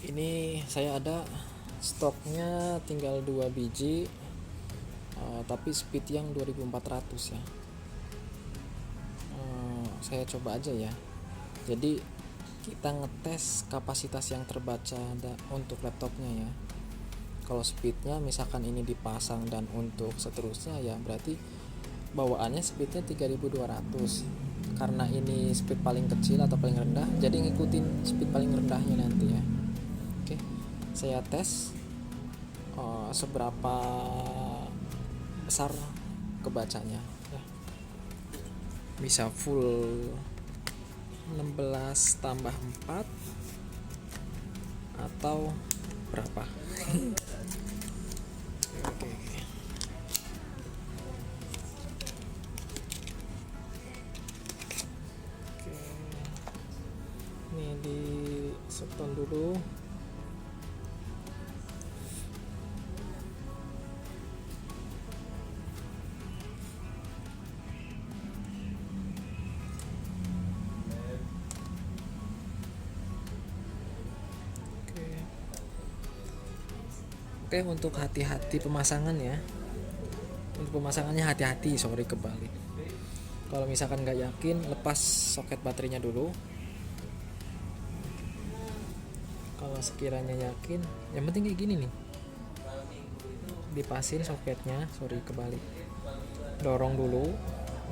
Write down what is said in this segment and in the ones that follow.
Ini saya ada stoknya tinggal 2 biji, tapi speed yang 2400 ya. Saya coba aja ya. Jadi kita ngetes kapasitas yang terbaca untuk laptopnya ya. Kalau speednya misalkan ini dipasang dan untuk seterusnya ya berarti bawaannya speednya 3200. Karena ini speed paling kecil atau paling rendah, jadi ngikutin speed paling rendahnya nanti ya. Oke, saya tes seberapa besar kebacanya ya. Bisa full 16 tambah 4 atau berapa. Oke. Ini di seton dulu. Oke, untuk hati-hati pemasangan ya. Untuk pemasangannya hati-hati, sorry kebalik. Kalau misalkan nggak yakin, lepas soket baterainya dulu. Kalau sekiranya yakin, yang penting kayak gini nih. Dipasin soketnya, sorry kebalik. Dorong dulu,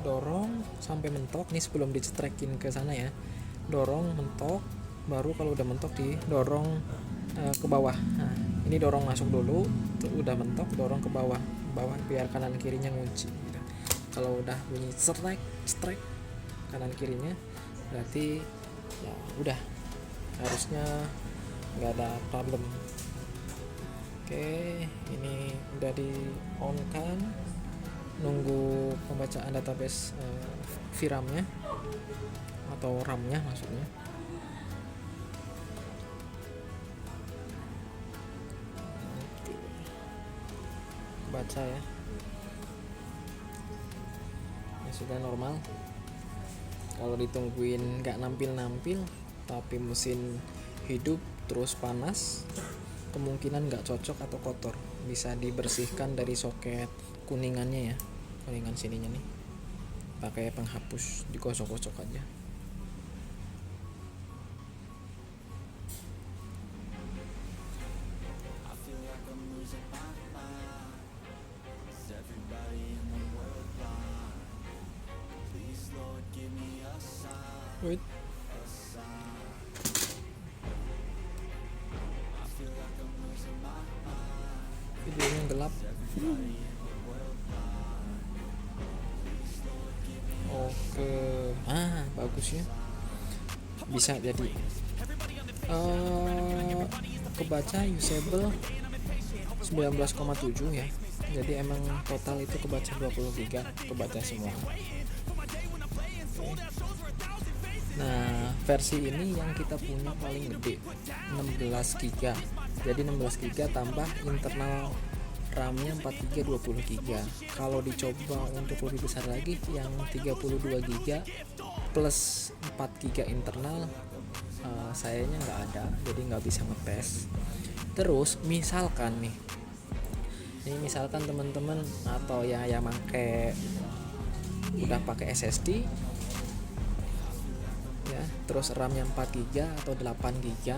dorong sampai mentok nih sebelum dicetrekin ke sana ya. Dorong mentok, baru kalau udah mentok didorong ke bawah. Nah, ini dorong masuk dulu, udah mentok dorong ke bawah biar kanan kirinya ngunci gitu. Kalau udah bunyi strike kanan kirinya berarti ya udah, harusnya nggak ada problem. Oke, ini udah di on kan, nunggu pembacaan database VRAM-nya atau RAM-nya maksudnya. Baca ya, ini sudah normal. Kalau ditungguin nggak nampil tapi mesin hidup terus panas, kemungkinan nggak cocok atau kotor. Bisa dibersihkan dari soket kuningannya ya, kuningan sininya nih, pakai penghapus, digosok-gosok aja. Wait. Videonya gelap. Oke, bagus ya. Bisa jadi kebaca usable 19,7 ya. Jadi emang total itu kebaca 20 GB, kebaca semua. Nah, versi ini yang kita punya paling gede 16 GB. Jadi 16 GB tambah internal RAM-nya 4 GB 20 GB. Kalau dicoba untuk lebih besar lagi yang 32 GB plus 4 GB internal, sayanya nggak ada, jadi nggak bisa ngetes. Terus misalkan nih, ini misalkan teman-teman atau yang udah pakai SSD ya, terus RAM-nya 4 GB atau 8 GB,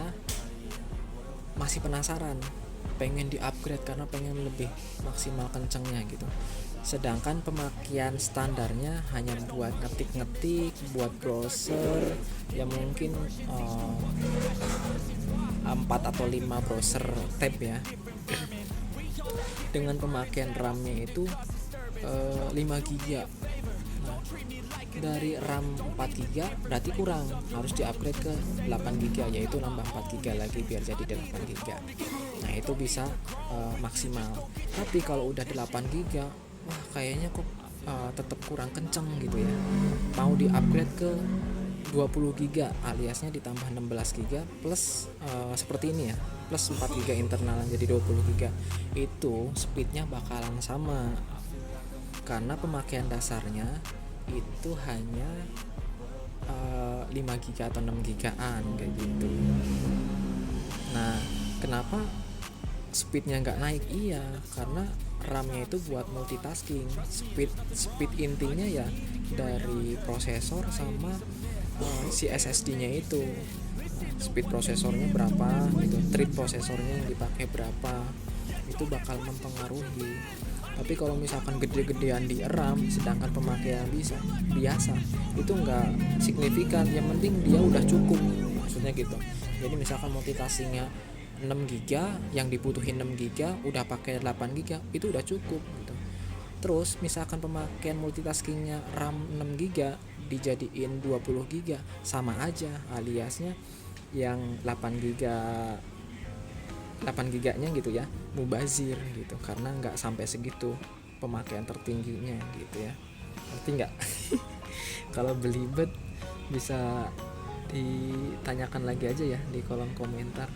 masih penasaran, pengen di-upgrade karena pengen lebih maksimal kencengnya gitu. Sedangkan pemakaian standarnya hanya buat ngetik-ngetik, buat browser, ya mungkin 4 atau 5 browser tab ya. Dengan pemakaian RAM-nya itu 5 GB. Nah, dari RAM 4 GB berarti kurang, harus di-upgrade ke 8 GB, yaitu nambah 4 GB lagi biar jadi 8 GB. Nah, itu bisa maksimal. Tapi kalau udah 8 GB, wah kayaknya kok tetap kurang kenceng gitu ya. Mau di-upgrade ke 20 GB aliasnya ditambah 16 GB plus seperti ini ya, plus 4 GB internal jadi 20 GB, itu speednya bakalan sama karena pemakaian dasarnya itu hanya 5 GB atau 6 GB-an kayak gitu. Nah, kenapa speednya nggak naik? Iya, karena RAM-nya itu buat multitasking. Speed intinya ya dari prosesor sama si SSD-nya itu. Speed prosesornya berapa gitu, thread prosesornya yang dipakai berapa, itu bakal mempengaruhi. Tapi kalau misalkan gede-gedean di RAM sedangkan pemakaian biasa, itu nggak signifikan. Yang penting dia udah cukup, maksudnya gitu. Jadi misalkan multitaskingnya 6 GB, yang dibutuhin 6 GB udah pakai 8 GB, itu udah cukup gitu. Terus misalkan pemakaian multitaskingnya RAM 6 GB dijadiin 20 GB, sama aja, aliasnya yang 8 GB-nya gitu ya mubazir gitu, karena nggak sampai segitu pemakaian tertingginya gitu ya. Ngerti nggak? Kalau belibet bisa ditanyakan lagi aja ya di kolom komentar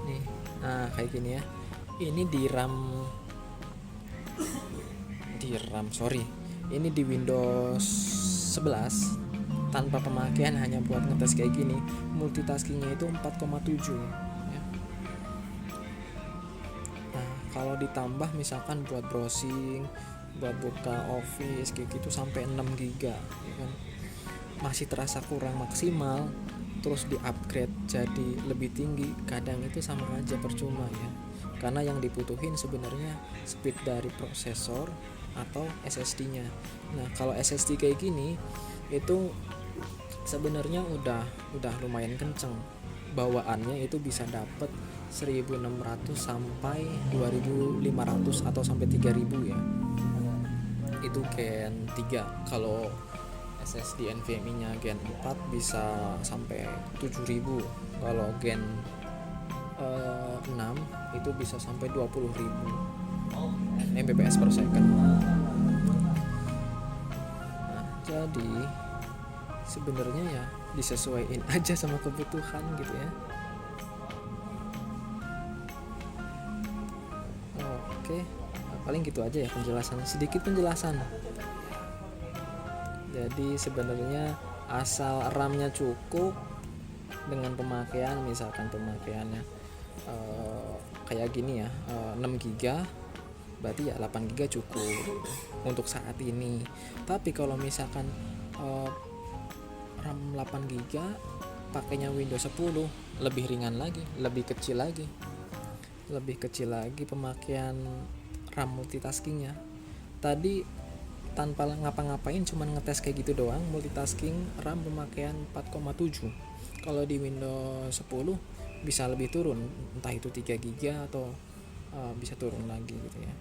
nih. Nah kayak gini ya, ini ini di Windows 11 tanpa pemakaian, hanya buat ngetes kayak gini, multitaskingnya itu 4,7 ya. Nah kalau ditambah misalkan buat browsing, buat buka Office kayak gitu sampai 6 GB ya kan, masih terasa kurang maksimal. Terus di upgrade jadi lebih tinggi, kadang itu sama aja percuma ya, karena yang dibutuhin sebenarnya speed dari prosesor atau SSD-nya. Nah kalau SSD kayak gini itu sebenarnya udah lumayan kenceng, bawaannya itu bisa dapet 1600 sampai 2500 atau sampai 3000 ya, itu Gen 3. Kalau SSD NVMe-nya Gen 4 bisa sampai 7000. Kalau Gen 6 itu bisa sampai 20.000 Mbps per second. Nah, jadi sebenarnya ya disesuaikan aja sama kebutuhan gitu ya. Oke, paling gitu aja ya penjelasannya, sedikit penjelasan. Jadi sebenarnya asal RAM-nya cukup dengan pemakaian, misalkan pemakaiannya kayak gini ya, 6 GB, berarti ya 8 GB cukup untuk saat ini. Tapi kalau misalkan RAM 8 GB pakainya Windows 10, lebih ringan lagi, lebih kecil lagi pemakaian RAM multitaskingnya. Tadi tanpa ngapa-ngapain, cuman ngetes kayak gitu doang, multitasking RAM pemakaian 4,7. Kalau di Windows 10 bisa lebih turun, entah itu 3 GB atau bisa turun lagi gitu ya.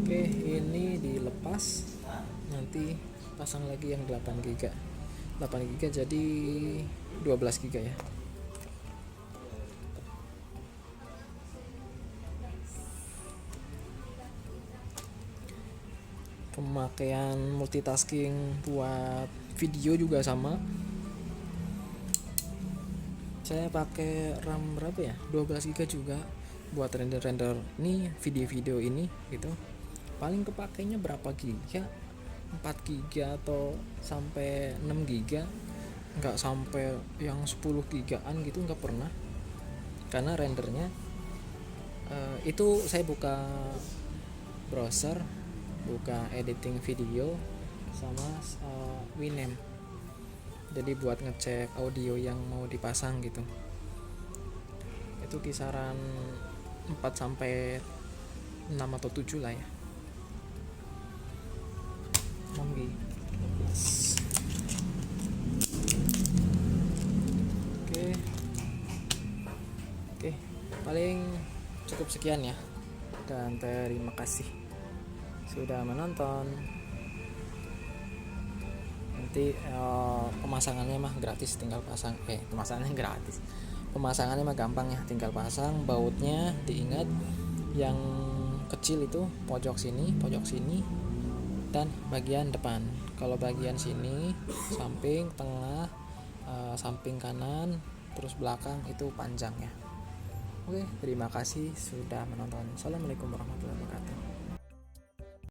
Oke, ini dilepas, nanti pasang lagi yang 8 GB jadi 12 GB ya. Pemakaian multitasking buat video juga sama, saya pakai RAM berapa ya, 12 GB juga buat render nih video-video ini gitu. Paling kepakainya berapa giga, 4 GB atau sampai 6 GB, nggak sampai yang 10 gigaan gitu, nggak pernah. Karena rendernya itu saya buka browser, buka editing video sama Winamp, jadi buat ngecek audio yang mau dipasang gitu. Itu kisaran 4 sampai 6 atau 7 lah ya. Oke, paling cukup sekian ya, dan terima kasih sudah menonton. Nanti pemasangannya mah gratis, tinggal pasang pemasangannya mah gampang ya, tinggal pasang. Bautnya diingat yang kecil itu pojok sini dan bagian depan. Kalau bagian sini samping, tengah, samping kanan, terus belakang itu panjang ya. Oke, terima kasih sudah menonton. Assalamualaikum warahmatullahi wabarakatuh.